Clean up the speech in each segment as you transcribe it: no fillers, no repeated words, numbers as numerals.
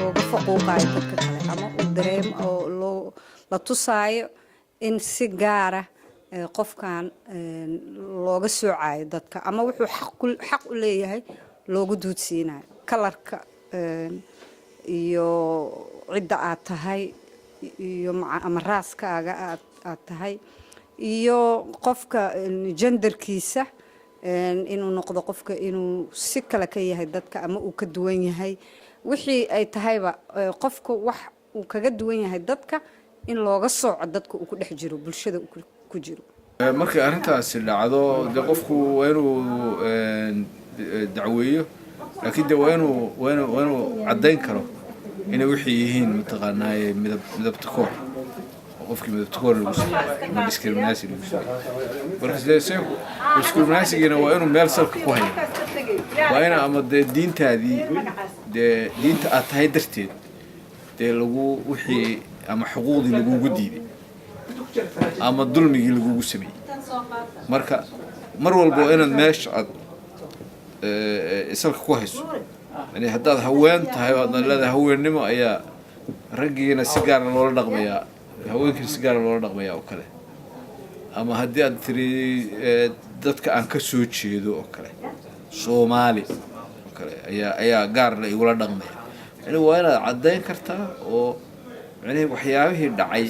looga faquuqayo dadka kale ama uu dareemo oo la tusaayo in si gaara qofkan looga soocayo dadka ama wuxuu xaq u leeyahay loogu duudsiinayo kalarka iyo cidda aad tahay iyo ama raaskaaga aad tahay iyo qofka genderkiisa inuu noqdo qofka inuu si kale ka yahay dadka ama uu ka duwan yahay wixii ay tahayba qofka wax uu kaga duwan yahay dadka in looga sooco dadka uu ku dhex jiro bulshada uu ku jiro markii arrintaasi dhacdo de qofku waa inuu dacweeyo laakiin de waa inuu caddayn karo inay wixii yihiin mataqaanaaye midabta koor qofkii midabta koor lagu sameeyo ama discrimination lagu sameeyo marka discriminationkiina waa inuu meel salka ku hayo waa ina ama dee diintaadii dee diinta aad tahay darteed dee lagu wixii ama xuquuqdii lagugu diiday ama dulmigii lagugu sameeyey marka mar walba waa inaad meesha aad salka ku hayso yani haddaad haween tahay oo aad leedahay haweennimo ayaa raggiina si gaara loola dhaqmayaa haweenkiina si gaara loola dhaqmayaa oo kale ama haddii aad tiri dadka aan ka soo jeedo oo kale Soomaali oo kale ayaa gaar la igula dhaqmaya yani waa inaad caddayn kartaa oo yani waxyaabihii dhacay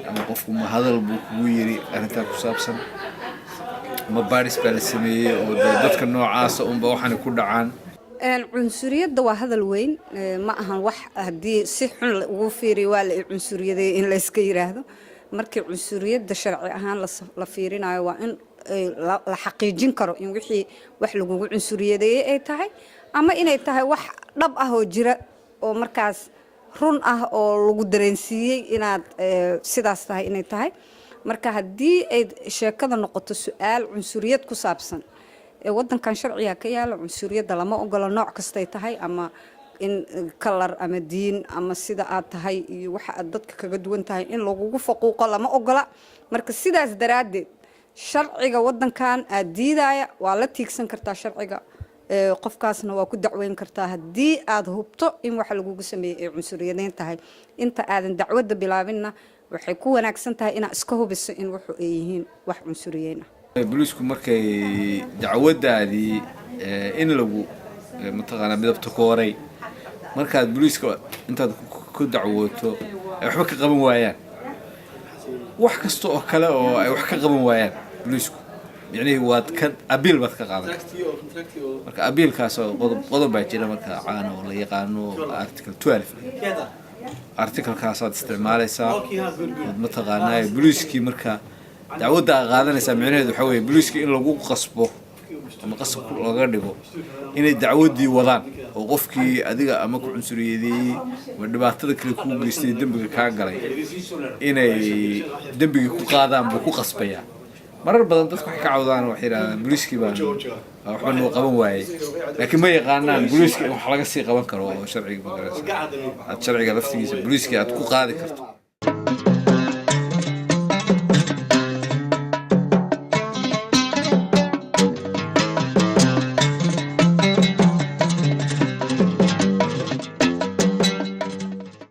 ama qofku ma hadal buu kugu yiri arrintaa ku saabsan ma baaris baa la sameeyey oo dadka noocaasa unba waxaanay ku dhacaan cunsuriyadda waa hadal weyn ma ahan wax haddii si xun ugu fiiriyo waa la cunsuriyaday in la iska yiraahdo markii cunsuriyadda sharci ahaan la fiirinayo waa in la xaqiijin karo in wixii wax lagugu cunsuriyadeeyay ay tahay ama inay tahay wax dhab ah oo jira oo markaas run ah oo lagu dareensiiyey inaad sidaas tahay inay tahay marka haddii ay sheekada noqoto su'aal cunsuriyad ku saabsan waddankan sharciga ka yaala cunsuriyadda lama ogola nooc kastay tahay ama in kalar ama diin ama sida aad tahay iyo waxa aad dadka kaga duwan tahay in lagugu faquuqo lama ogola marka sidaas daraaddeed sharciga waddankan aad diidaya waa la tiigsan kartaa sharciga qofkaasna waa ku dacweyn kartaa haddii aad hubto in waxa lagugu sameeyey ay cunsuriyadeyn tahay inta aadan dacwadda bilaabinna waxay ku wanaagsan tahay inaad iska hubiso in wuxu ay yihiin wax cunsuriyeyn ah booliisku markay dacwadaadii in lagu mataqaanaa midabta kooray markaad booliiska intaad ku dacwooto ay waxba ka qaban waayaan wax kasta oo kale oo ay wax ka qaban waayaan booliisku يعني واد كد أبيل بتكقابل مرك أبيل كاسو قدم باجينا مرك عانو ولا يقانو أرتكل 12 أرتكل كاسات استعماله سا متقاناي بلوسكي مرك دعوة قادنا سامعينه وحوي بلوسكي إن لو قصبه أما قصب لو قدبه إن الدعوة دي وضان وقفكي أديك أماكن عنصرية دي ودبعتك لكم بيستي دمبك كعجلي إن دمبك قادم بكو قصبيا marar badan dadku waxay ka cawdaan waxay yiraahdaan booliiskii baan waxba noo qaban waayay laakiin ma yaqaanaan booliiska in wax laga sii qaban karo oo sharciga ma garanaysa sharciga laftigiisa booliiska aad ku qaadi karto